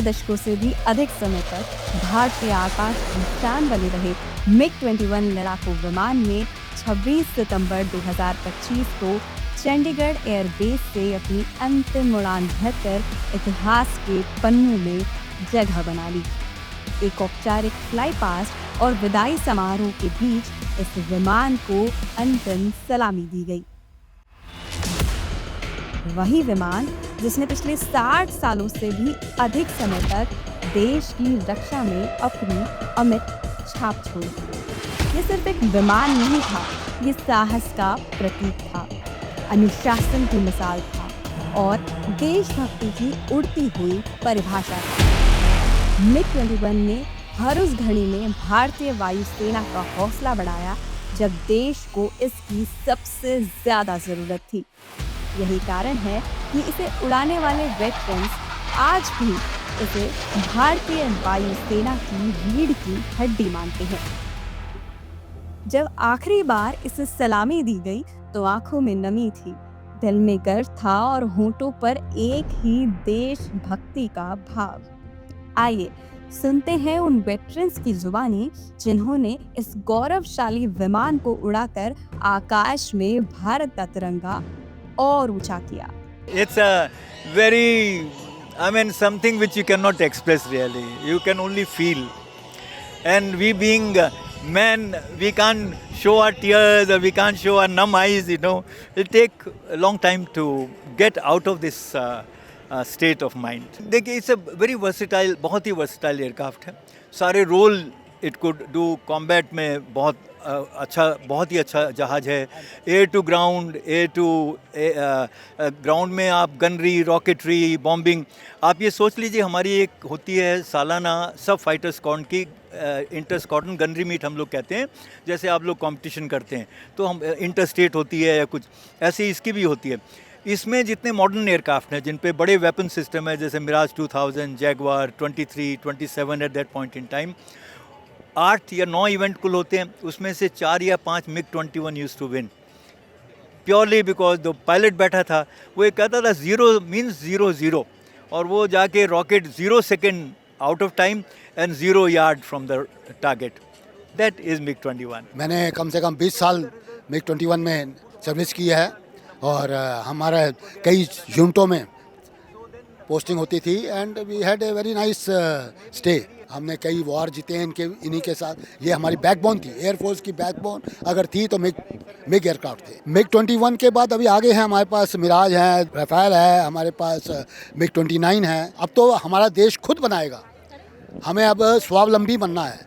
6 दशकों से भी अधिक समय तक भारतीय आकाश की शान बने रहे MiG-21 लड़ाकू विमान में 26 सितंबर 2025 को चंडीगढ़ एयरबेस से अपनी अंतिम उड़ान भरकर इतिहास के पन्नों में जगह बना ली। एक औपचारिक फ्लाई पास्ट और विदाई समारोह के बीच इस विमान को अंतिम सलामी दी गई। वही विमान जिसने पिछले 60 सालों से भी अधिक समय तक देश की रक्षा में अपनी अमिट छाप छोड़ी। ये सिर्फ एक विमान नहीं था, ये साहस का प्रतीक था, अनुशासन की मिसाल था और देशभक्ति की उड़ती हुई परिभाषा थी। MiG-21 ने हर उस घड़ी में भारतीय वायुसेना का हौसला बढ़ाया जब देश को इसकी सबसे ज्यादा जरूरत थी। यही कारण है कि इसे उड़ाने वाले वेटरन्स आज भी इसे भारतीय वायुसेना की रीढ़ की हड्डी मानते हैं। जब आखिरी बार इसे सलामी दी गई तो आंखों में नमी थी, दिल में गर्व था और होंठों पर एक ही देशभक्ति का भाव। आइए सुनते हैं उन वेटरन्स की जुबानी जिन्होंने इस गौरवशाली विमान को उड़ाकर आकाश में भारत का तिरंगा और ऊंचा किया। It's a very, something which you cannot express really. You can only feel. And we being men, we can't show our tears or we can't show our numb eyes, It'll take a long time to get out of this state of mind. देखिए, it's a very versatile, बहुत ही versatile aircraft है. सारे role it could do. combat में बहुत ही अच्छा जहाज है. Air to ground, air to ground में आप गनरी, रॉकेटरी, बॉम्बिंग. आप ये सोच लीजिए, हमारी एक होती है सालाना सब फाइटर स्क्वाड्रन की इंटर स्क्वाड्रन गनरी मीट हम लोग कहते हैं. जैसे आप लोग कंपटीशन करते हैं तो हम इंटर स्टेट होती है या कुछ ऐसे इसकी भी होती है. इसमें जितने मॉडर्न एयरक्राफ्ट हैं जिन पे बड़े वेपन सिस्टम है, जैसे Mirage 2000, Jaguar 23, 27 at that point in time, 8 या 9 इवेंट कुल होते हैं. उसमें से 4 या 5 MiG-21 used to win purely because the pilot बैठा था, वो एक कहता था 0 मीन्स 0-0, और वो जाके rocket 0 second out of time and 0 yard from the target. That is MiG-21. मैंने कम से कम 20 साल MiG-21 में सर्विस की है और हमारा कई यूनिटों में पोस्टिंग होती थी and we had a very nice stay. हमने कई वॉर जीते हैं इन्हीं के साथ. ये हमारी बैकबोन थी, एयरफोर्स की बैकबोन अगर थी तो मिग एयरक्राफ्ट थे. MiG-21 के बाद अभी आगे हैं हमारे पास मिराज है, राफेल है, हमारे पास MiG-29 है. अब तो हमारा देश खुद बनाएगा. हमें अब स्वावलंबी बनना है.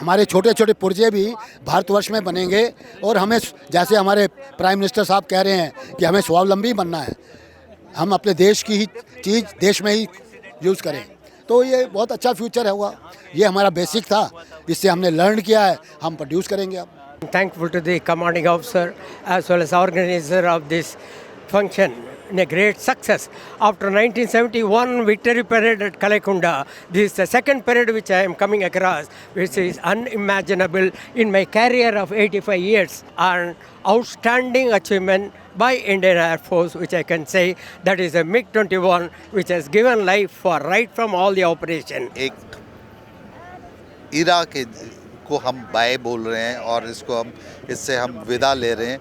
हमारे छोटे छोटे पुर्जे भी भारतवर्ष में बनेंगे और हमें, जैसे हमारे प्राइम मिनिस्टर साहब कह रहे हैं कि हमें स्वावलंबी बनना है, हम अपने देश की ही चीज़ देश में ही यूज़ करें, तो ये बहुत अच्छा फ्यूचर है हुआ. ये हमारा बेसिक था, इससे हमने लर्न किया है, हम प्रोड्यूस करेंगे अब. Thankful to the commanding officer as well as organizer of this function. A great success. After 1971 victory parade at Kalekunda, this is the second parade which I am coming across, which is unimaginable in my career of 85 years. An outstanding achievement by Indian Air Force, which I can say that is a MiG-21, which has given life for right from all the operation. एक इरा के को हम bye बोल रहे हैं और इससे हम विदा ले रहे हैं.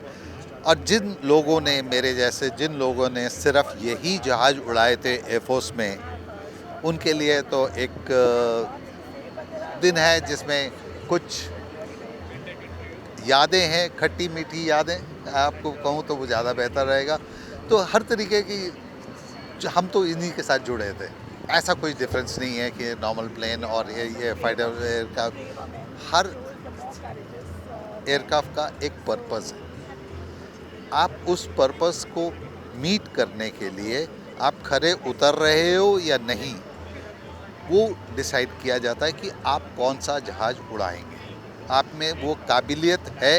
और जिन लोगों ने, मेरे जैसे जिन लोगों ने सिर्फ यही जहाज़ उड़ाए थे एयरफोर्स में, उनके लिए तो एक दिन है जिसमें कुछ यादें हैं, खट्टी मीठी यादें. आपको कहूँ तो वो ज़्यादा बेहतर रहेगा. तो हर तरीके की हम तो इन्हीं के साथ जुड़े थे. ऐसा कोई डिफरेंस नहीं है कि नॉर्मल प्लेन और ये फाइटर एयरक्राफ्ट. हर एयरक्राफ्ट का एक पर्पज़ है. आप उस पर्पस को मीट करने के लिए आप खरे उतर रहे हो या नहीं, वो डिसाइड किया जाता है कि आप कौन सा जहाज़ उड़ाएंगे. आप में वो काबिलियत है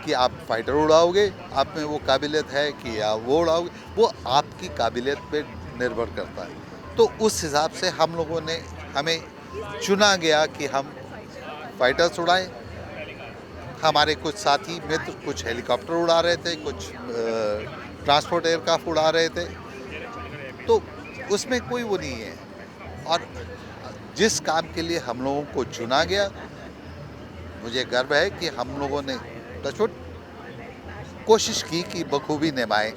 कि आप फाइटर उड़ाओगे, आप में वो काबिलियत है कि आप वो उड़ाओगे, वो आपकी काबिलियत पे निर्भर करता है. तो उस हिसाब से हम लोगों ने, हमें चुना गया कि हम फाइटर्स उड़ाएं. हमारे कुछ साथी मित्र कुछ हेलीकॉप्टर उड़ा रहे थे, कुछ ट्रांसपोर्ट एयरक्राफ्ट उड़ा रहे थे. तो उसमें कोई वो नहीं है। और जिस काम के लिए हम लोगों को चुना गया, मुझे गर्व है कि हम लोगों ने टचवुड कोशिश की कि बखूबी निभाएं।